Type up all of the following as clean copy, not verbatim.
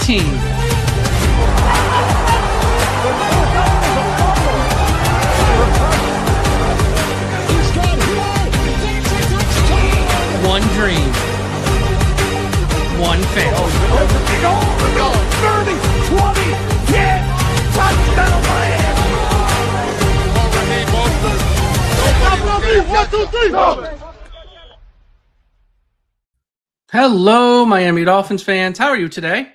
team. One dream. One fan. 30, 20, 10, touchdown Miami! 1, 2, 3, go! Hello, Miami Dolphins fans. How are you today?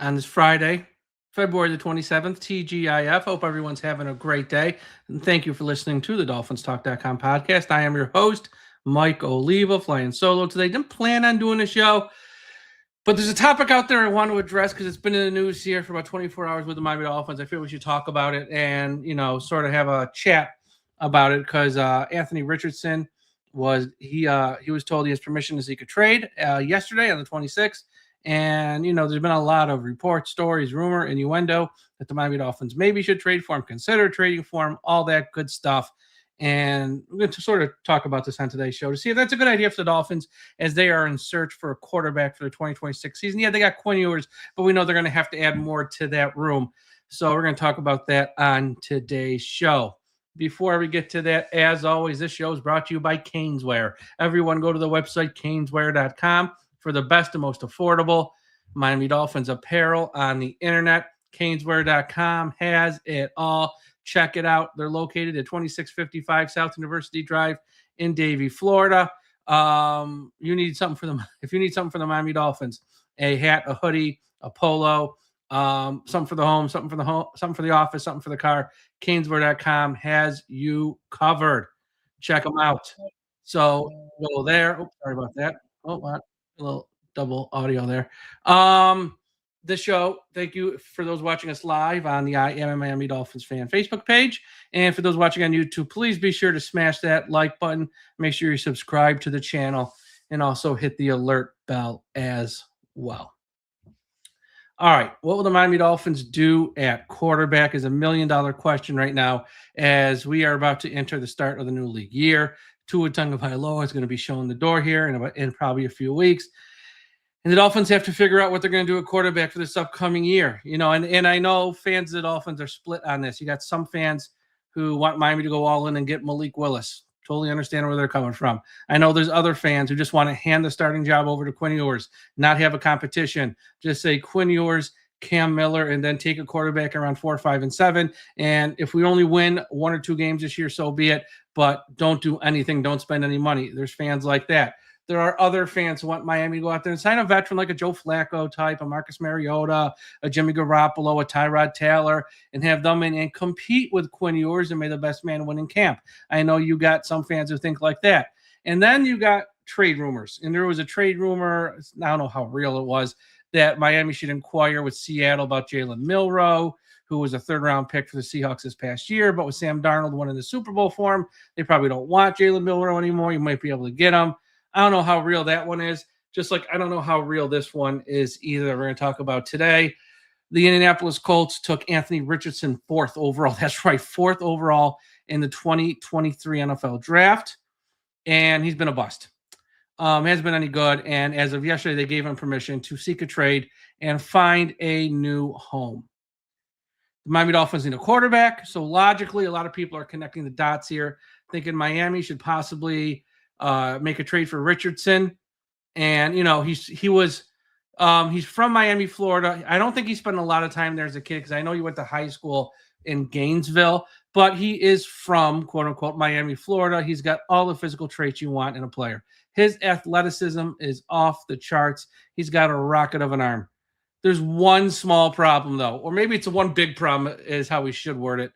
On this Friday, February the 27th, TGIF. Hope everyone's having a great day. And thank you for listening to the DolphinsTalk.com podcast. I am your host, Mike Oliva, flying solo today. Didn't plan on doing a show, but there's a topic out there I want to address because it's been in the news here for about 24 hours with the Miami Dolphins. I feel we should talk about it and, sort of have a chat about it because Anthony Richardson was told he has permission to seek a trade yesterday on the 26th. And, there's been a lot of reports, stories, rumor, innuendo that the Miami Dolphins maybe should trade for him, consider trading for him, all that good stuff. And we're going to sort of talk about this on today's show to see if that's a good idea for the Dolphins as they are in search for a quarterback for the 2026 season. Yeah, they got Quinn Ewers, but we know they're going to have to add more to that room. So we're going to talk about that on today's show. Before we get to that, as always, this show is brought to you by Caneswear. Everyone go to the website, caneswear.com, for the best and most affordable Miami Dolphins apparel on the internet. Caneswear.com has it all. Check it out. They're located at 2655 South University Drive in Davie, Florida. If you need something for the Miami Dolphins, a hat, a hoodie, a polo, something for the home, something for the office, something for the car, Caneswear.com has you covered. Check them out. So go there. Oh, sorry about that. Oh, what? A little double audio there. The show, thank you for those watching us live on the I Am a Miami Dolphins fan Facebook page. And for those watching on YouTube, please be sure to smash that like button. Make sure you subscribe to the channel and also hit the alert bell as well. All right, what will the Miami Dolphins do at quarterback is $1 million question right now as we are about to enter the start of the new league year. Tua Tagovailoa is going to be showing the door here in probably a few weeks. And the Dolphins have to figure out what they're going to do at quarterback for this upcoming year. And I know fans of the Dolphins are split on this. You got some fans who want Miami to go all in and get Malik Willis. Totally understand where they're coming from. I know there's other fans who just want to hand the starting job over to Quinn Ewers, not have a competition. Just say Quinn Ewers, Cam Miller, and then take a quarterback around 4, 5, and 7. And if we only win 1 or 2 games this year, so be it. But don't do anything. Don't spend any money. There's fans like that. There are other fans who want Miami to go out there and sign a veteran like a Joe Flacco type, a Marcus Mariota, a Jimmy Garoppolo, a Tyrod Taylor, and have them in and compete with Quinn Ewers and may the best man win in camp. I know you got some fans who think like that. And then you got trade rumors. And there was a trade rumor, I don't know how real it was, that Miami should inquire with Seattle about Jalen Milroe, who was a 3rd-round pick for the Seahawks this past year, but with Sam Darnold winning the Super Bowl for him, they probably don't want Jalen Milroe anymore. You might be able to get him. I don't know how real that one is, just like I don't know how real this one is either. We're going to talk about today. The Indianapolis Colts took Anthony Richardson 4th overall. That's right, 4th overall in the 2023 NFL draft, and he's been a bust. Hasn't been any good, and as of yesterday, they gave him permission to seek a trade and find a new home. The Miami Dolphins need a quarterback, so logically, a lot of people are connecting the dots here, thinking Miami should possibly make a trade for Richardson. And, he's from Miami, Florida. I don't think he spent a lot of time there as a kid because I know he went to high school in Gainesville, but he is from, quote unquote, Miami, Florida. He's got all the physical traits you want in a player. His athleticism is off the charts. He's got a rocket of an arm. There's one small problem, though, or maybe it's one big problem is how we should word it.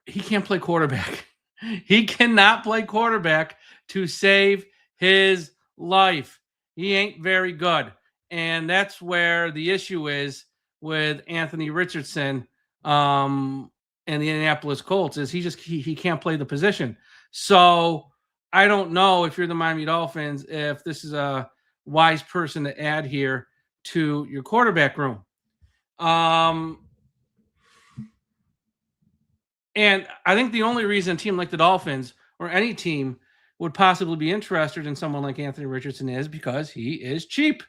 He can't play quarterback. He cannot play quarterback to save his life. He ain't very good. And that's where the issue is with Anthony Richardson and the Indianapolis Colts is he can't play the position. So I don't know if you're the Miami Dolphins, if this is a wise person to add here to your quarterback room. And I think the only reason a team like the Dolphins or any team would possibly be interested in someone like Anthony Richardson is because he is cheap.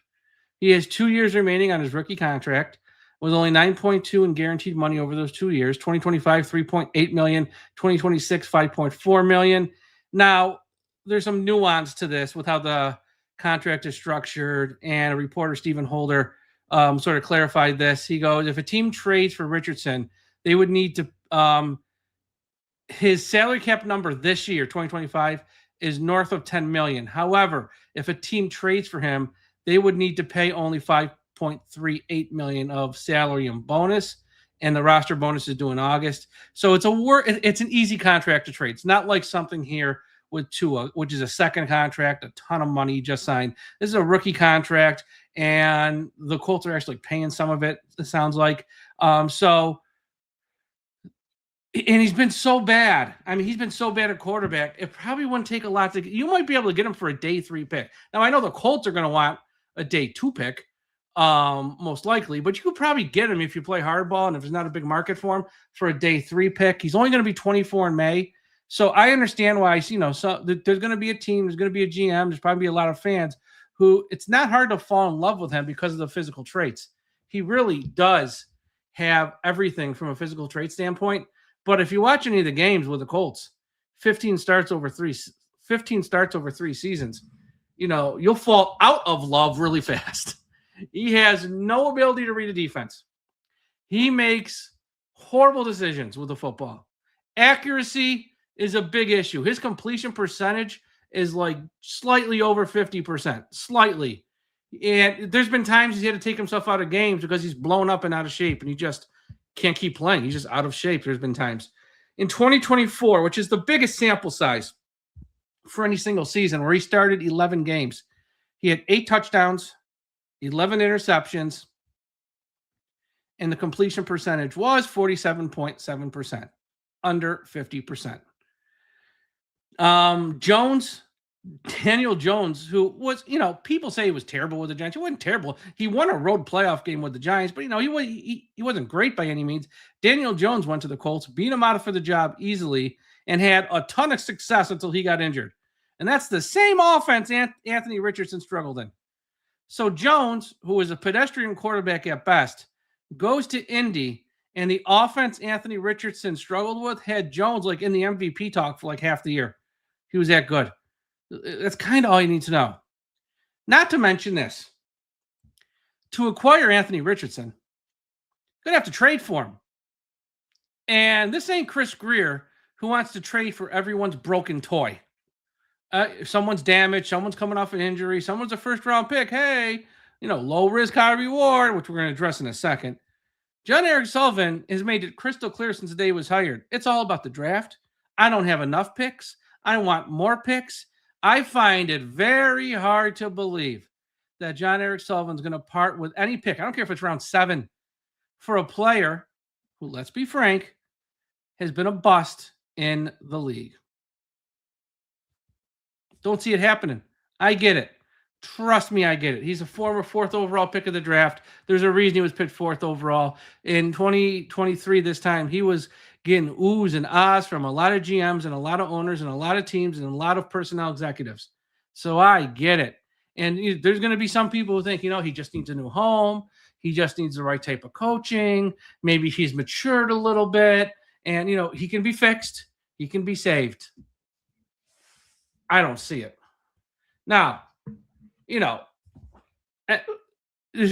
He has 2 years remaining on his rookie contract with only 9.2 in guaranteed money over those 2 years. 2025, 3.8 million. 2026, 5.4 million. Now, there's some nuance to this with how the contract is structured, and a reporter, Stephen Holder, sort of clarified this. He goes, if a team trades for Richardson, they would need to his salary cap number this year, 2025, is north of 10 million. However, if a team trades for him, they would need to pay only 5.38 million of salary and bonus, and the roster bonus is due in August. So it's an easy contract to trade. It's not like something here with Tua, which is a second contract, a ton of money just signed. This is a rookie contract, and the Colts are actually paying some of it, it sounds like. And he's been so bad. I mean, he's been so bad at quarterback. It probably wouldn't take a lot to get. You might be able to get him for a day 3 pick. Now, I know the Colts are going to want a day 2 pick, most likely, but you could probably get him if you play hardball and if there's not a big market for him for a day 3 pick. He's only going to be 24 in May. So I understand why, so there's going to be a team, there's going to be a GM, there's probably a lot of fans who it's not hard to fall in love with him because of the physical traits. He really does have everything from a physical trait standpoint. But if you watch any of the games with the Colts, 15 starts over 3 seasons, you'll fall out of love really fast. He has no ability to read a defense. He makes horrible decisions with the football. Accuracy is a big issue. His completion percentage is like slightly over 50%, slightly. And there's been times he's had to take himself out of games because he's blown up and out of shape, and he just can't keep playing. He's just out of shape. There's been times. In 2024, which is the biggest sample size for any single season, where he started 11 games, he had 8 touchdowns, 11 interceptions, and the completion percentage was 47.7%, under 50%. Daniel Jones, who was, people say he was terrible with the Giants. He wasn't terrible. He won a road playoff game with the Giants, but, he wasn't great by any means. Daniel Jones went to the Colts, beat him out for the job easily, and had a ton of success until he got injured. And that's the same offense Anthony Richardson struggled in. So Jones, who was a pedestrian quarterback at best, goes to Indy, and the offense Anthony Richardson struggled with had Jones like in the MVP talk for like half the year. He was that good. That's kind of all you need to know. Not to mention this. To acquire Anthony Richardson, you're going to have to trade for him. And this ain't Chris Greer, who wants to trade for everyone's broken toy. Someone's damaged, someone's coming off an injury, someone's a first-round pick. Hey, low risk, high reward, which we're going to address in a second. John Eric Sullivan has made it crystal clear since the day he was hired. It's all about the draft. I don't have enough picks. I want more picks. I find it very hard to believe that John Eric Sullivan's going to part with any pick. I don't care if it's round 7 for a player who, let's be frank, has been a bust in the league. Don't see it happening. I get it. Trust me, I get it. He's a former 4th overall pick of the draft. There's a reason he was picked 4th overall. In 2023, this time, he was getting oohs and ahs from a lot of GMs and a lot of owners and a lot of teams and a lot of personnel executives. So I get it. And there's going to be some people who think, he just needs a new home. He just needs the right type of coaching. Maybe he's matured a little bit. And, he can be fixed. He can be saved. I don't see it. Now, there's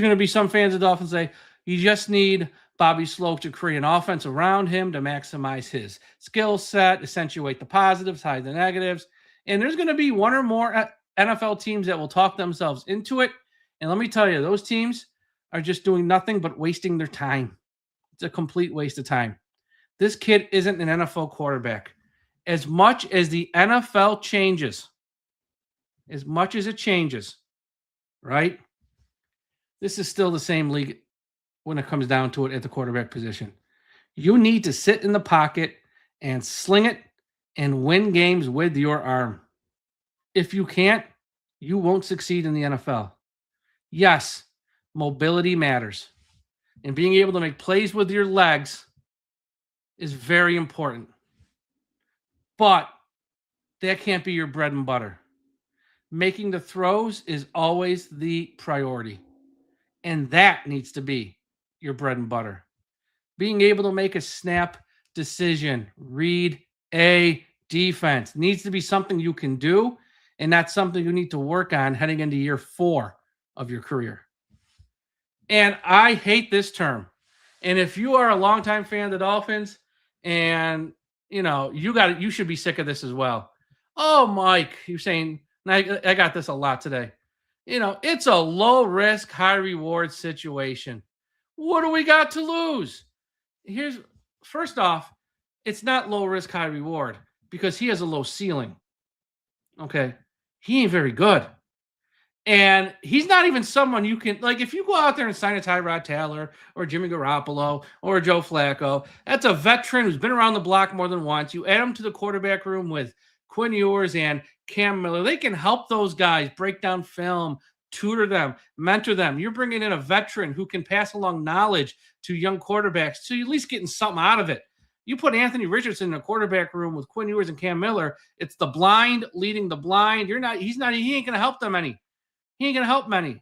going to be some fans of Dolphins say, you just need Bobby Sloak to create an offense around him to maximize his skill set, accentuate the positives, hide the negatives. And there's going to be one or more NFL teams that will talk themselves into it. And let me tell you, those teams are just doing nothing but wasting their time. It's a complete waste of time. This kid isn't an NFL quarterback. As much as the NFL changes, as much as it changes, right? This is still the same league when it comes down to it at the quarterback position. You need to sit in the pocket and sling it and win games with your arm. If you can't, you won't succeed in the NFL. Yes, mobility matters. And being able to make plays with your legs is very important. But that can't be your bread and butter. Making the throws is always the priority. And that needs to be your bread and butter. Being able to make a snap decision, read a defense needs to be something you can do, and that's something you need to work on heading into year 4 of your career. And I hate this term. And if you are a longtime fan of the Dolphins, and you should be sick of this as well. Oh, Mike, you're saying I got this a lot today. It's a low risk, high reward situation. What do we got to lose? First off, it's not low risk, high reward because he has a low ceiling. Okay. He ain't very good. And he's not even someone you can, like, if you go out there and sign a Tyrod Taylor or Jimmy Garoppolo or Joe Flacco, that's a veteran who's been around the block more than once. You add him to the quarterback room with Quinn Ewers and Cam Miller. They can help those guys break down film, tutor them, mentor them. You're bringing in a veteran who can pass along knowledge to young quarterbacks, so you're at least getting something out of it. You put Anthony Richardson in a quarterback room with Quinn Ewers and Cam Miller, it's the blind leading the blind. He ain't going to help them any. He ain't going to help many,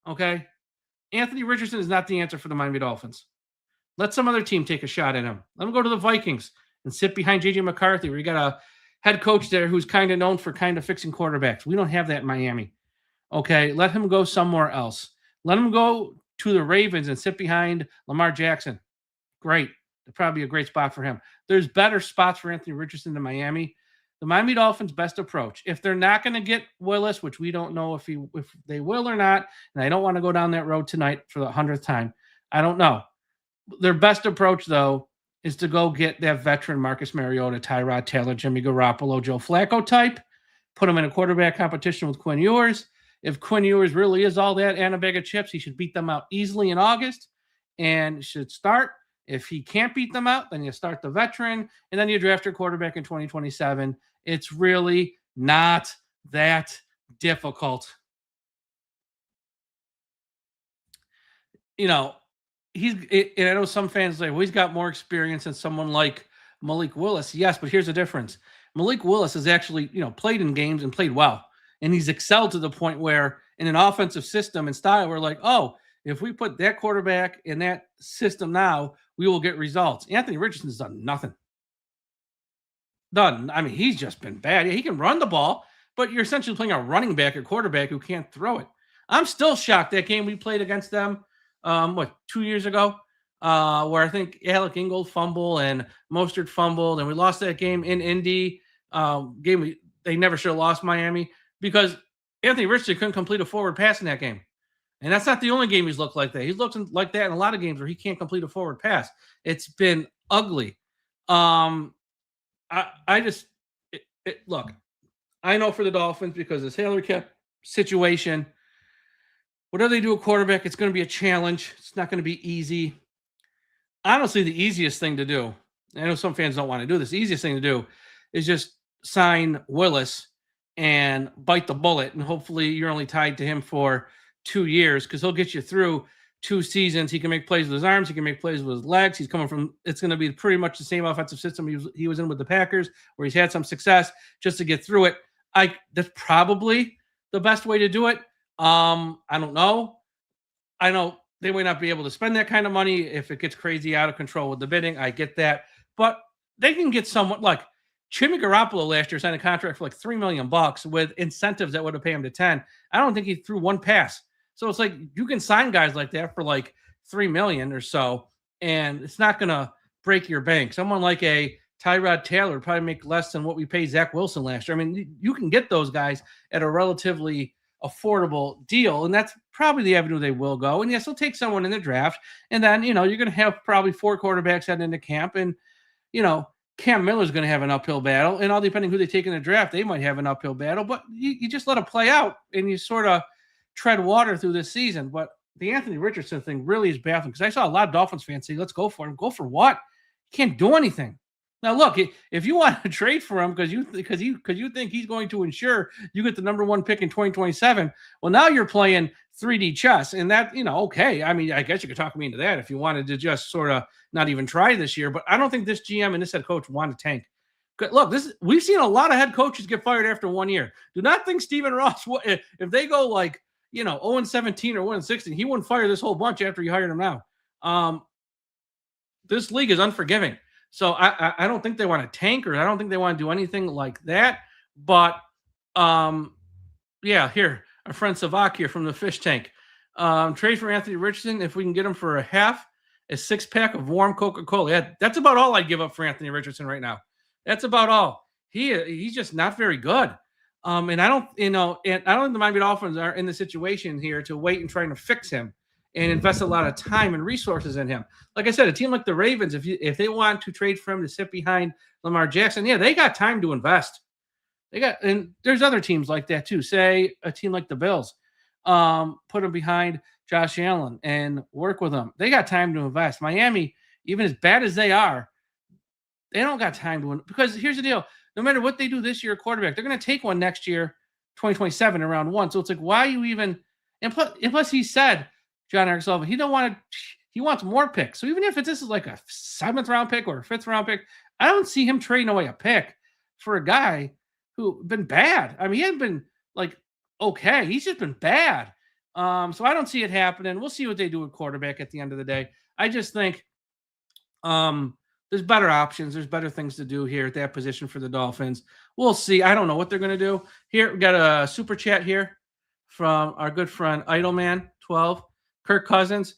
okay? Anthony Richardson is not the answer for the Miami Dolphins. Let some other team take a shot at him. Let him go to the Vikings and sit behind J.J. McCarthy, where you got a head coach there who's kind of known for kind of fixing quarterbacks. We don't have that in Miami, okay? Let him go somewhere else. Let him go to the Ravens and sit behind Lamar Jackson. Great. It'd probably be a great spot for him. There's better spots for Anthony Richardson than Miami. The Miami Dolphins' best approach, if they're not going to get Willis, which we don't know if they will or not, and I don't want to go down that road tonight for the 100th time. I don't know. Their best approach, though, is to go get that veteran Marcus Mariota, Tyrod Taylor, Jimmy Garoppolo, Joe Flacco type, put them in a quarterback competition with Quinn Ewers. If Quinn Ewers really is all that and a bag of chips, he should beat them out easily in August and should start. If he can't beat them out, then you start the veteran, and then you draft your quarterback in 2027. It's really not that difficult. And I know some fans say, well, he's got more experience than someone like Malik Willis. Yes, but here's the difference. Malik Willis has actually, played in games and played well. And he's excelled to the point where in an offensive system and style, we're like, oh, if we put that quarterback in that system now, we will get results. Anthony Richardson's done nothing. He's just been bad. Yeah, he can run the ball, but you're essentially playing a running back or quarterback who can't throw it. I'm still shocked that game we played against them, 2 years ago, where I think Alec Ingold fumbled and Mostert fumbled, and we lost that game in Indy. They never should have lost Miami because Anthony Richardson couldn't complete a forward pass in that game. And that's not the only game he's looked like that. He's looked like that in a lot of games where he can't complete a forward pass. It's been ugly. Look, I know for the Dolphins, because the salary cap situation, whatever they do at quarterback, it's going to be a challenge. It's not going to be easy. Honestly, the easiest thing to do, I know some fans don't want to do this, the easiest thing to do is just sign Willis and bite the bullet, and hopefully you're only tied to him for 2 years because he'll get you through 2 seasons. He can make plays with his arms. He can make plays with his legs. It's going to be pretty much the same offensive system he was in with the Packers, where he's had some success just to get through it. That's probably the best way to do it. I don't know. I know they might not be able to spend that kind of money if it gets crazy out of control with the bidding. I get that. But they can get someone like Jimmy Garoppolo last year signed a contract for like $3 million with incentives that would have paid him to 10. I don't think he threw one pass. So it's like you can sign guys like that for like $3 million or so, and it's not going to break your bank. Someone like a Tyrod Taylor would probably make less than what we paid Zach Wilson last year. I mean, you can get those guys at a relatively affordable deal, and that's probably the avenue they will go. And yes, they'll take someone in the draft, and then you're going to have probably 4 quarterbacks heading into camp, and Cam Miller's going to have an uphill battle, and all depending who they take in the draft, they might have an uphill battle. But you just let it play out, and you sort of tread water through this season. But the Anthony Richardson thing really is baffling, because I saw a lot of Dolphins fans say, "Let's go for him." Go for what? You can't do anything. Now, look, if you want to trade for him because you think he's going to ensure you get the number 1 pick in 2027, well, now you're playing 3D chess, and that, okay. I mean, I guess you could talk me into that if you wanted to just sort of not even try this year. But I don't think this GM and this head coach want to tank. Look, we've seen a lot of head coaches get fired after 1 year. Do not think Stephen Ross, if they go like 0-17 or 1-16, he wouldn't fire this whole bunch after you hired him now. This league is unforgiving. So I don't think they want to tank, or I don't think they want to do anything like that. But yeah, here, our friend Savak here from the Fish Tank. Trade for Anthony Richardson if we can get him for a 6-pack of warm Coca-Cola. Yeah, that's about all I'd give up for Anthony Richardson right now. That's about all. He's just not very good. And I don't, and I don't think the Miami Dolphins are in the situation here to wait and trying to fix him and invest a lot of time and resources in him. Like I said, a team like the Ravens, if they want to trade for him to sit behind Lamar Jackson, yeah, they got time to invest. And there's other teams like that too. Say a team like the Bills, put him behind Josh Allen and work with him. They got time to invest. Miami, even as bad as they are, they don't got time to win. Because here's the deal. No matter what they do this year, quarterback, they're going to take one next year, 2027, around 1. So it's like, why are you even – and plus he said, John Eric Sullivan, he wants more picks. So even if this is like a 7th-round pick or a 5th-round pick, I don't see him trading away a pick for a guy who been bad. I mean, he hasn't been like okay. He's just been bad. So I don't see it happening. We'll see what they do with quarterback at the end of the day. I just think there's better options. There's better things to do here at that position for the Dolphins. We'll see. I don't know what they're going to do. Here, we got a super chat here from our good friend Idleman12, Kirk Cousins.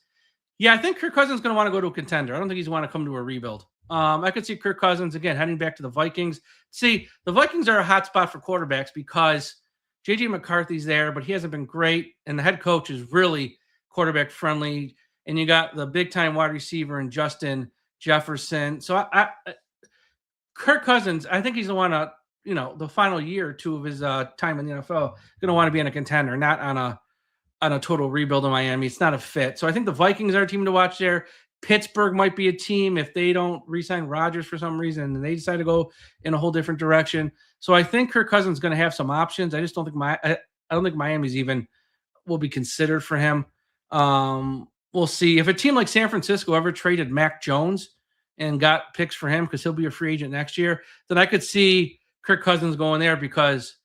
Yeah, I think Kirk Cousins is going to want to go to a contender. I don't think he's want to come to a rebuild. I could see Kirk Cousins, again, heading back to the Vikings. See, the Vikings are a hot spot for quarterbacks because J.J. McCarthy's there, but he hasn't been great, and the head coach is really quarterback-friendly, and you got the big-time wide receiver in Justin Jefferson. So Kirk Cousins, I think he's going to want to, the final year or two of his time in the NFL, going to want to be in a contender, not on a total rebuild in Miami. It's not a fit. So I think the Vikings are a team to watch there. Pittsburgh might be a team if they don't re-sign Rodgers for some reason and they decide to go in a whole different direction. So I think Kirk Cousins is going to have some options. I just don't think I don't think Miami's even will be considered for him. We'll see if a team like San Francisco ever traded Mac Jones and got picks for him because he'll be a free agent next year. Then I could see Kirk Cousins going there because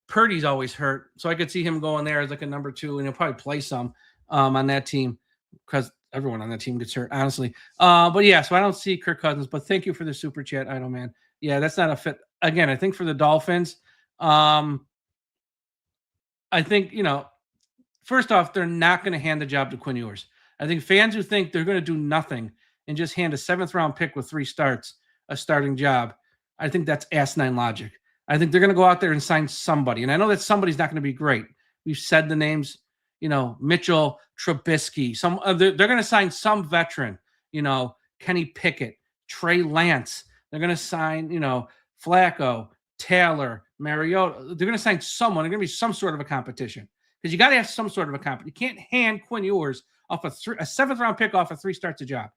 Purdy's always hurt. So I could see him going there as like a number 2, and he'll probably play some on that team because everyone on that team gets hurt, honestly. But yeah, so I don't see Kirk Cousins, but thank you for the super chat, Idle Man. Yeah, that's not a fit. Again, I think for the Dolphins, I think, first off, they're not going to hand the job to Quinn Ewers. I think fans who think they're going to do nothing and just hand a 7th-round pick with 3 starts a starting job, I think that's asinine logic. I think they're going to go out there and sign somebody. And I know that somebody's not going to be great. We've said the names, Mitchell Trubisky. They're going to sign some veteran, Kenny Pickett, Trey Lance. They're going to sign, Flacco, Taylor, Mariota. They're going to sign someone. There's going to be some sort of a competition because you got to have some sort of a competition. You can't hand Quinn Ewers off a 7th-round pick off a 3 starts a job.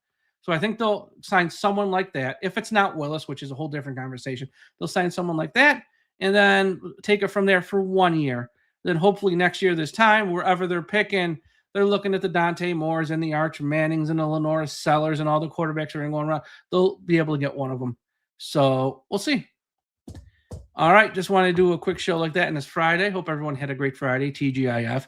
So I think they'll sign someone like that. If it's not Willis, which is a whole different conversation, they'll sign someone like that and then take it from there for 1 year. Then hopefully next year, this time, wherever they're picking, they're looking at the Dante Moores and the Arch Mannings and the Lenora Sellers and all the quarterbacks that are going around. They'll be able to get one of them. So we'll see. All right. Just want to do a quick show like that. And it's Friday. Hope everyone had a great Friday, TGIF.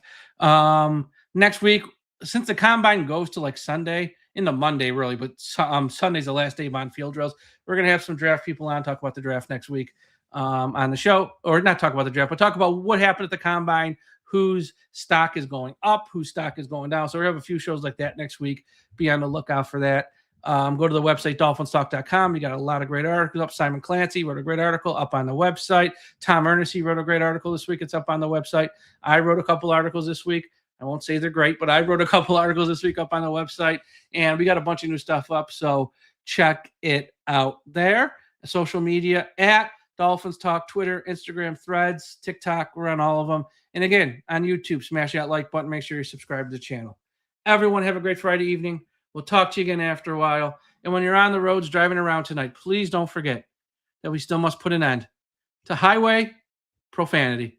Next week, since the combine goes to like Sunday, into Monday really, but Sunday's the last day of on field drills. We're going to have some draft people on, talk about the draft next week on the show, or not talk about the draft, but talk about what happened at the combine, whose stock is going up, whose stock is going down. So we have a few shows like that next week. Be on the lookout for that. Go to the website, DolphinsTalk.com. You got a lot of great articles up. Simon Clancy wrote a great article up on the website. Tom Ernest wrote a great article this week. It's up on the website. I wrote a couple articles this week. I won't say they're great, but I wrote a couple articles this week up on the website, and we got a bunch of new stuff up. So check it out there. Social media at Dolphins Talk, Twitter, Instagram, Threads, TikTok. We're on all of them. And again, on YouTube, smash that like button. Make sure you subscribe to the channel. Everyone have a great Friday evening. We'll talk to you again after a while. And when you're on the roads driving around tonight, please don't forget that we still must put an end to highway profanity.